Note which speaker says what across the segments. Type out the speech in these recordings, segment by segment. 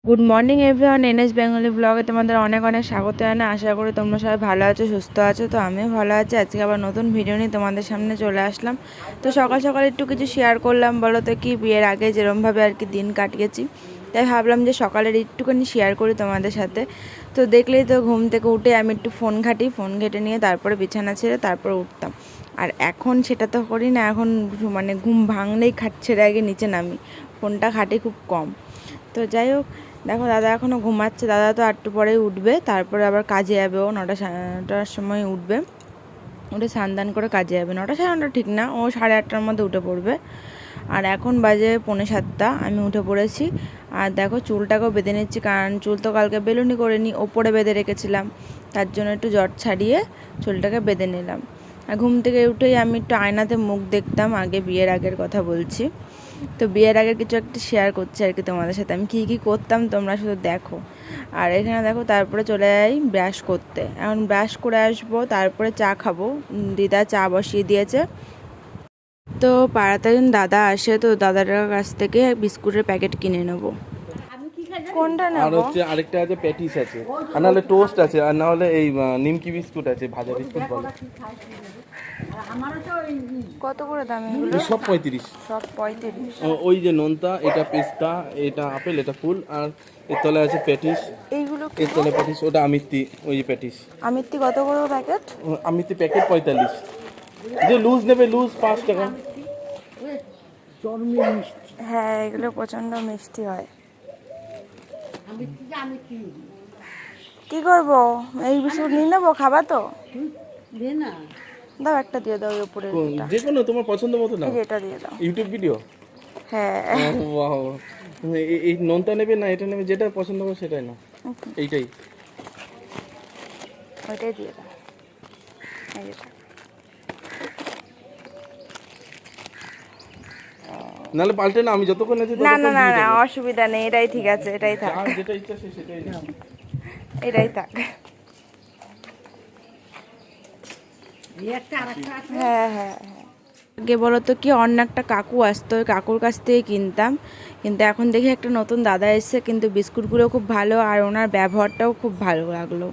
Speaker 1: Good morning everyone, NS Bengali ব্লগে তোমাদের অনেক অনেক স্বাগত জানাই। আশা করি তোমরা সবাই ভালো আছো, সুস্থ আছো। তো আমিও ভালো আছি। আজকে আবার নতুন ভিডিও নিয়ে তোমাদের সামনে চলে আসলাম। তো সকাল সকাল একটু কিছু শেয়ার করলাম, বলো তো কি, বিয়ের আগে যেরমভাবে আর কি দিন কাটিয়েছি, তাই ভাবলাম যে সকালের একটুখানি শেয়ার করি তোমাদের সাথে। তো দেখলেই তো, ঘুম থেকে উঠে আমি একটু ফোন ঘেটে নিয়ে তারপরে বিছানা ছেড়ে তারপরে উঠতাম। আর এখন সেটা তো করি না, এখন মানে ঘুম ভাঙলেই খাট ছেড়ে আগে নিচে নামি, ফোনটা ঘাটি খুব কম। তো যাই হোক, দেখো দাদা এখনও ঘুমাচ্ছে। দাদা তো একটু পরেই উঠবে, তারপরে আবার কাজে যাবে। ও 9টার সময় উঠবে, উঠে স্নান করে কাজে যাবে। 9টা সাড়ে 9টা ঠিক না, ও 8:30টার মধ্যে উঠে পড়বে। আর এখন বাজে 6:45, আমি উঠে পড়েছি। আর দেখো চুলটাকেও বেঁধে নিচ্ছি, কারণ চুল তো কালকে বেলুনি করে নিই, ওপরে বেঁধে রেখেছিলাম, তার জন্য একটু জট ছাড়িয়ে চুলটাকে বেঁধে নিলাম। আর ঘুম থেকে উঠেই আমি একটু আয়নাতে মুখ দেখতাম, আগে বিয়ের আগের কথা বলছি। তো বিয়ের আগের কিছু একটা শেয়ার করছি আর কি তোমাদের সাথে, আমি কী কী করতাম তোমরা শুধু দেখো। আর এখানে দেখো, তারপরে চলে যাই ব্রাশ করতে। এখন ব্রাশ করে আসবো, তারপরে চা খাবো। দিদা চা বসিয়ে দিয়েছে। তো পাড়াতে একজন দাদা আসে, তো দাদার কাছ থেকে বিস্কুটের প্যাকেট কিনে নেবো। কোনটা
Speaker 2: আর
Speaker 1: নেবো?
Speaker 2: হচ্ছে আরেকটা আছে, প্যাটিস আছে, আর নাহলে টোস্ট আছে, আর না হলে এই নিমকি বিস্কুট আছে, ভাজা বিস্কুট বলে।
Speaker 1: কত করে দাম এগুলো?
Speaker 2: এই সব 35।
Speaker 1: সব 35?
Speaker 2: ওই যে নোনতা, এটা পেস্তা, এটা আপেল, এটা ফুল, আর এর তলে আছে প্যাটিস।
Speaker 1: এইগুলো কি
Speaker 2: এর তলে প্যাটিস, ওটা আমিত্তি, ওই যে প্যাটিস।
Speaker 1: আমিত্তি কত করে প্যাকেট?
Speaker 2: আমিত্তি প্যাকেট 45। যে লুজ নেবে, লুজ 5 টাকা।
Speaker 1: হ্যাঁ, এগুলো প্রচন্ড মিষ্টি হয়। কি করবো, এই বিস্কুট নিয়ে নেবো, খাবা তো? দাও একটা দিয়ে দাও, ওই উপরে
Speaker 2: যে কোনো তোমার পছন্দ মতো না,
Speaker 1: এটা দিয়ে দাও।
Speaker 2: YouTube video.
Speaker 1: হ্যাঁ,
Speaker 2: বাহ, এই নোনতা নেবে না এটা নেবে, যেটা পছন্দ হবে সেটাই না, এইটাই।
Speaker 1: ওইটাই দিয়ে দাও। এই এটা।
Speaker 2: নাহলে পাল্টে না, আমি যতক্ষণ আছে
Speaker 1: না না
Speaker 2: ততক্ষণ
Speaker 1: না
Speaker 2: দিয়ে
Speaker 1: না,
Speaker 2: দেবো।
Speaker 1: অসুবিধা নেই, এটাই ঠিক আছে, এটাই থাক,
Speaker 2: যার যেটা ইচ্ছা সে সেটাই নেবে।
Speaker 1: এটাই থাক। হ্যাঁ হ্যাঁ হ্যাঁ। আগে বলো তো কি, অন্য একটা কাকু আসতো, ওই কাকুর কাছ থেকে কিনতাম। কিন্তু এখন দেখি একটা নতুন দাদা এসছে, কিন্তু বিস্কুটগুলো খুব ভালো, আর ওনার ব্যবহারটাও খুব ভালো লাগলো।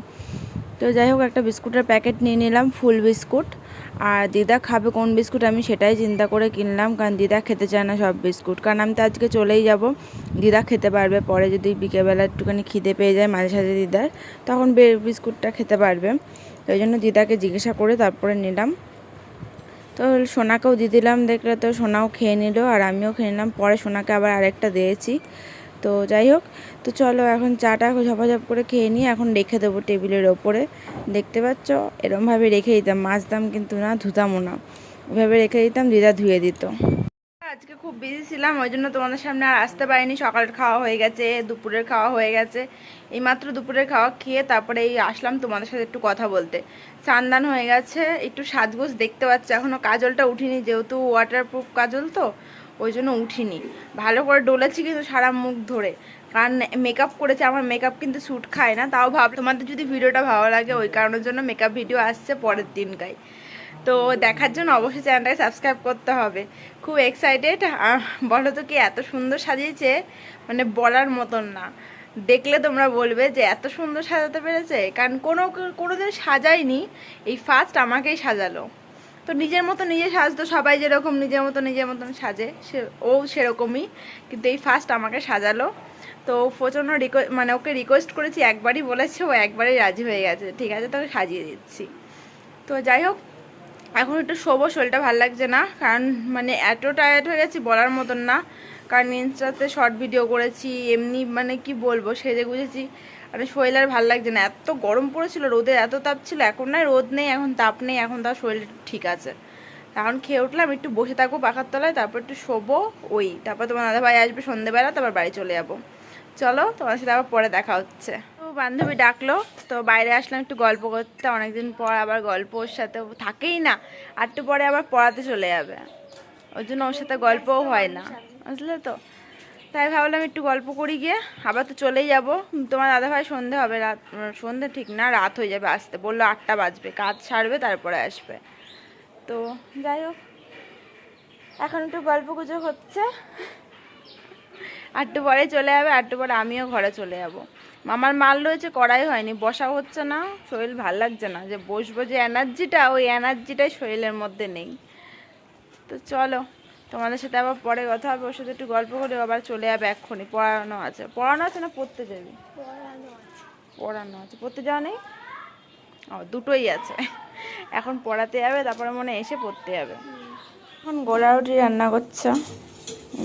Speaker 1: তো যাই হোক, একটা বিস্কুটের প্যাকেট নিয়ে নিলাম, ফুল বিস্কুট। আর দিদা খাবে কোন বিস্কুট আমি সেটাই চিন্তা করে কিনলাম, কারণ দিদা খেতে চায় না সব বিস্কুট। কারণ আমি তো আজকে চলেই যাব, দিদা খেতে পারবে পরে, যদি বিকেলবেলা একটুখানি খিদে পেয়ে যায় মাঝে সাঝে দিদার, তখন বিস্কুটটা খেতে পারবে। তো ওই জন্য দিদাকে জিজ্ঞাসা করে তারপরে নিলাম। তো সোনাকেও দিয়ে দিলাম, দেখলে তো সোনাও খেয়ে নিল, আর আমিও খেয়ে নিলাম। পরে সোনাকে আবার আরেকটা দিয়েছি। তো যাই হোক, তো চলো এখন চাটা ঝপাঝপ করে খেয়ে নিয়ে এখন রেখে দেবো টেবিলের ওপরে। দেখতে পাচ্ছ, এরমভাবে রেখে দিতাম, মাজতাম কিন্তু না, ধুতামও না, এভাবে রেখে দিতাম, দিদা ধুয়ে দিত। আজকে খুব বিজি ছিলাম, ওই জন্য তোমাদের সামনে আর আসতে পারিনি। সকালের খাওয়া হয়ে গেছে, দুপুরের খাওয়া হয়ে গেছে, এইমাত্র দুপুরের খাওয়া খেয়ে তারপরে এই আসলাম তোমাদের সাথে একটু কথা বলতে। স্নান হয়ে গেছে, একটু সাজগোজ দেখতে পাচ্ছি, এখনও কাজলটা উঠিনি, যেহেতু ওয়াটারপ্রুফ কাজল তো ওই জন্য উঠিনি। ভালো করে ডলেছি কিন্তু সারা মুখ ধরে, কারণ মেকআপ করেছে, আমার মেকআপ কিন্তু স্যুট খায় না। তাও তোমাদের যদি ভিডিওটা ভালো লাগে, ওই কারণের জন্য মেকআপ ভিডিও আসছে পরের দিনকাই। তো দেখার জন্য অবশ্যই চ্যানেলটাকে সাবস্ক্রাইব করতে হবে। খুব এক্সাইটেড। বলো তো কি, এত সুন্দর সাজিয়েছে, মানে বলার মতন না। দেখলে তোমরা বলবে যে এত সুন্দর সাজাতে পেরেছে, কারণ কোনোদিন সাজাইনি, এই ফার্স্ট আমাকেই সাজালো। তো নিজের মতো নিজে সাজতো, সবাই যেরকম নিজের মতন সাজে, ও সেরকমই, কিন্তু এই ফার্স্ট আমাকে সাজালো। তো প্রচণ্ড মানে ওকে রিকোয়েস্ট করেছি, একবারই বলেছে, ও একবারই রাজি হয়ে গেছে, ঠিক আছে তোকে সাজিয়ে দিচ্ছি। তো যাই হোক, এখন একটু শোবো, শরীরটা ভালো লাগছে না, কারণ মানে এত টায়ার্ড হয়ে গেছি বলার মতন না। কারণ ইনস্টাতে শর্ট ভিডিও করেছি, এমনি মানে কি বলবো, সেজে গুজেছি, মানে শরীর আর ভালো লাগছে না। এত গরম পড়েছিল, রোদের এত তাপ ছিল, এখন না রোদ নেই, এখন তাপ নেই, এখন তার শরীর ঠিক আছে। এখন খেয়ে উঠলাম, একটু বসে থাকবো পাখার তলায়, তারপর একটু শোবো, তারপর তোমার দাদা ভাই আসবে সন্ধ্যেবেলা, তারপর বাড়ি চলে যাবো। চলো, তোমার সাথে আবার পরে দেখা হচ্ছে। তো বান্ধবী ডাকলো, তো বাইরে আসলাম একটু গল্প করতে, অনেকদিন পর আবার গল্প, ওর সাথে থাকেই না, আর একটু পরে আবার পড়াতে চলে যাবে, ওই জন্য ওর সাথে গল্পও হয় না, বুঝলে তো। তাই ভাবলাম একটু গল্প করি গিয়ে, আবার তো চলেই যাব। তোমার দাদাভাই সন্ধে হবে, রাত, সন্ধে ঠিক না, রাত হয়ে যাবে আসতে, বললো 8টা বাজবে, কাজ সারবে তারপরে আসবে। তো যাই হোক, এখন একটু গল্প গুজব হচ্ছে, আটটু পরে চলে যাবে, আটটু পরে আমিও ঘরে চলে যাব। মামার মাল রয়েছে, করাই হয়নি, বসা হচ্ছে না, শরীর ভাল লাগছে না, যে বসবো যে এনার্জিটা, ওই এনার্জিটাই শরীরের মধ্যে নেই। তো চলো, তোমাদের সাথে আবার পরে কথা হবে, ওর সাথে একটু গল্প করে আবার চলে যাবে এক্ষুনি। পড়ানো আছে না পড়তে যাবি? পড়ানো আছে, পড়তে যাওয়া নেই? ও, দুটোই আছে। এখন পড়াতে যাবে, তারপরে মনে হয় এসে পড়তে যাবে। এখন গোলা রুটি রান্না করছে,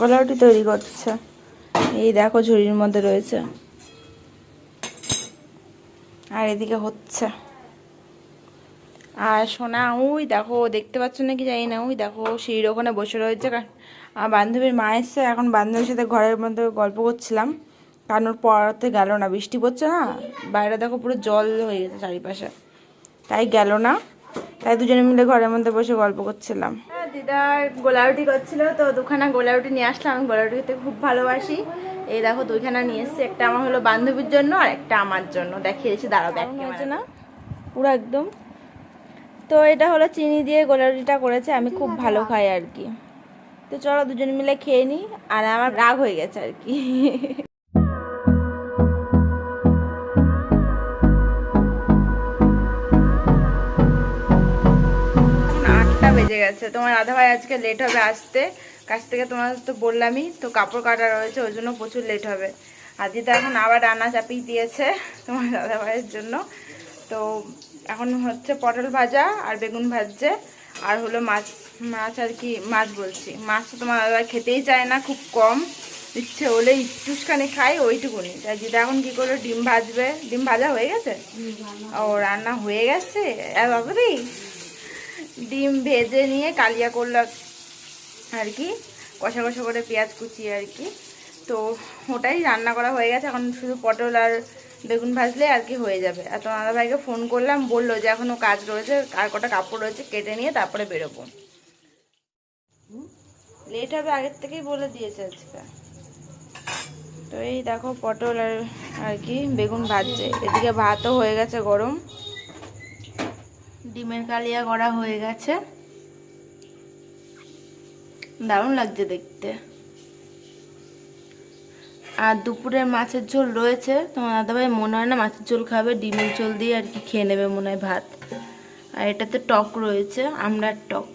Speaker 1: গোলা রুটি তৈরি করছে। এই দেখো ঝুড়ির মধ্যে রয়েছে, আর এদিকে হচ্ছে। আর সোনা ওই দেখো, দেখতে পাচ্ছ নাকি জানি না, ওই দেখো সিঁড়ির ওখানে বসে রয়েছে। আমার বান্ধবীর মা এসছে, এখন বান্ধবীর সাথে ঘরের মধ্যে গল্প করছিলাম, কারণ ওর পড়াতে গেল না, বৃষ্টি পড়ছে না, বাইরে দেখো পুরো জল হয়ে গেছে চারিপাশে, তাই গেল না। তাই দুজনে মিলে ঘরের মধ্যে বসে গল্প করছিলাম। দিদার গোলা রুটি করছিল, তো দুখানা গোলা রুটি নিয়ে আসলাম। আমি গোলা রুটি খেতে খুব ভালোবাসি। এই দেখো দুইখানা নিয়ে এসছি, একটা আমার হলো বান্ধবীর জন্য আর একটা আমার জন্য। দেখিয়েছি, দাঁড়াও, ব্যাগ হয়েছে না পুরো একদম। তো এটা হলো চিনি দিয়ে গোলা রুটিটা করেছে, আমি খুব ভালো খাই আর কি। তো চলো দুজন মিলে খেয়ে নিই, আর আমার রাগ হয়ে গেছে আর কি। 8টা বেজে গেছে। তোমার দাদাভাই আজকে লেট হবে আসতে কাছ থেকে, তোমার তো বললামই তো, কাপড় কাটা রয়েছে, ওই জন্য প্রচুর লেট হবে। আর দিদা এখন আবার রান্না চাপিয়ে দিয়েছে তোমার দাদাভাইয়ের জন্য। তো এখন হচ্ছে পটল ভাজা আর বেগুন ভাজছে, আর হলো মাছ আর কি, মাছ বলছি, মাছ তো তোমার দাদাভাই খেতেই চায় না, খুব কম, ইচ্ছে হলে একটুখানি খাই, ওইটুকুনি। তাই দিদা এখন কি করলো, ডিম ভাজবে। ডিম ভাজা হয়ে গেছে, ও রান্না হয়ে গেছে বাবারি। ডিম ভেজে নিয়ে কালিয়া করলো আর কি, কষা কষা করে পেঁয়াজ কুচিয়ে আর কি। তো ওটাই রান্না করা হয়ে গেছে, এখন শুধু পটল আর বেগুন ভাজলে আর কি হয়ে যাবে। আর তোমার দাদাভাইকে ফোন করলাম, বললো যে এখনও কাজ রয়েছে, আর কটা কাপড় রয়েছে কেটে নিয়ে তারপরে বেরোবো। লেট হবে আগের থেকেই বলে দিয়েছে আজকে। তো এই দেখো পটল আর কি বেগুন ভাজছে, এদিকে ভাতও হয়ে গেছে গরম, ডিমের কালিয়া করা হয়ে গেছে, দারুণ লাগছে দেখতে। আর দুপুরের মাছের ঝোল রয়েছে, তোমার দাদাভাই মনে হয় না মাছের ঝোল খাবে, ডিমের ঝোল দিয়ে আর কি খেয়ে নেবে মনে হয় ভাত। আর এটাতে টক রয়েছে, আমড়ার টক।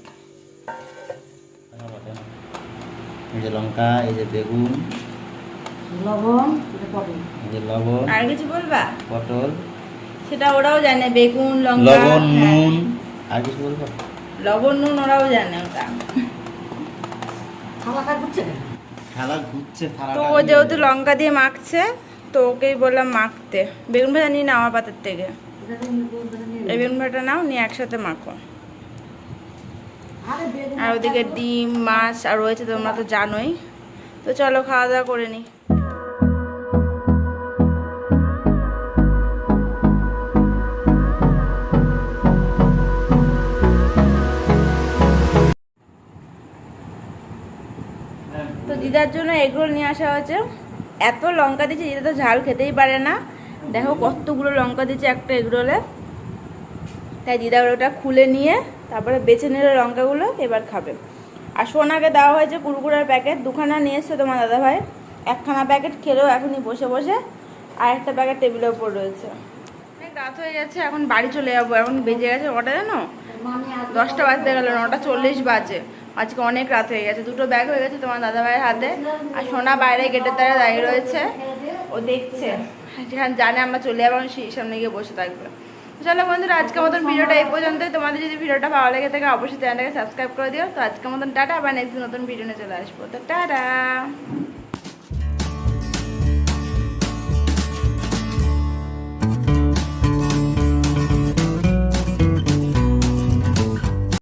Speaker 3: এই যে লঙ্কা, এই যে বেগুন,
Speaker 4: লবণ,
Speaker 3: এই যে লবণ,
Speaker 1: আর কিছু বলবা?
Speaker 3: পটল,
Speaker 1: সেটা ওরাও জানে, বেগুন লঙ্কা,
Speaker 3: লবণ,
Speaker 1: হ্যাঁ।
Speaker 3: নুন, আর কিছু বলবো?
Speaker 1: লবণ নুন ওরাও জানে ওটা।
Speaker 4: থালা কাট করছে কেন?
Speaker 3: থালা ঘুরছে, থালা
Speaker 1: তো ও যেহেতু লঙ্কা দিয়ে মাখছে, তো ওকেই বললাম মাখতে। বেগুন ভাজা নিয়ে নাও আমার পাতের থেকে, এই বেগুন ভাজাটা নাও, নিয়ে একসাথে মাখো।
Speaker 4: আরে বেগুন
Speaker 1: আর ওদিকে ডিম মাছ আর রয়েছে, তোমরা তো জানোই। তো চলো খাওয়া দাওয়া করে নিই। তো দিদার জন্য এগরোল নিয়ে আসা হয়েছে। এত লঙ্কা দিয়েছে, দিদা তো ঝাল খেতেই পারে না, দেখো কতগুলো লঙ্কা দিয়েছে একটা এগরোলে। তাই দিদা ওটা খুলে নিয়ে তারপরে বেছে নিল লঙ্কাগুলো, এবার খাবে। আর সোনাকে দেওয়া হয়েছে কুরকুরের প্যাকেট, দুখানা নিয়ে এসছে তোমার দাদাভাই, একখানা প্যাকেট খেলেও এখনই বসে বসে, আর একটা প্যাকেট টেবিলের ওপর রয়েছে। অনেক রাত হয়ে গেছে, এখন বাড়ি চলে যাবো। এখন বেজে গেছে কটা জানো, 10টা বাজতে গেল, 9:40 বাজে। আজকে অনেক রাত হয়ে গেছে, দুটো ব্যাগ হয়ে গেছে তোমার দাদাভাইয়ের হাতে। আর সোনা বাইরে গেটের দ্বারা দাঁড়িয়ে রয়েছে, ও দেখছে, যেখানে জানে আমরা চলে যাবো, সেই সামনে গিয়ে বসে থাকবে। চলো বন্ধুরা, আজকের মতন ভিডিওটা এই পর্যন্তই। তোমাদের যদি ভিডিওটা ভালো লেগে থাকে অবশ্যই চ্যানেলটাকে সাবস্ক্রাইব করে দিও। তো আজকের মতন টাটা, আবার নেক্সট নতুন ভিডিও নিয়ে চলে আসবো। তো টাটা।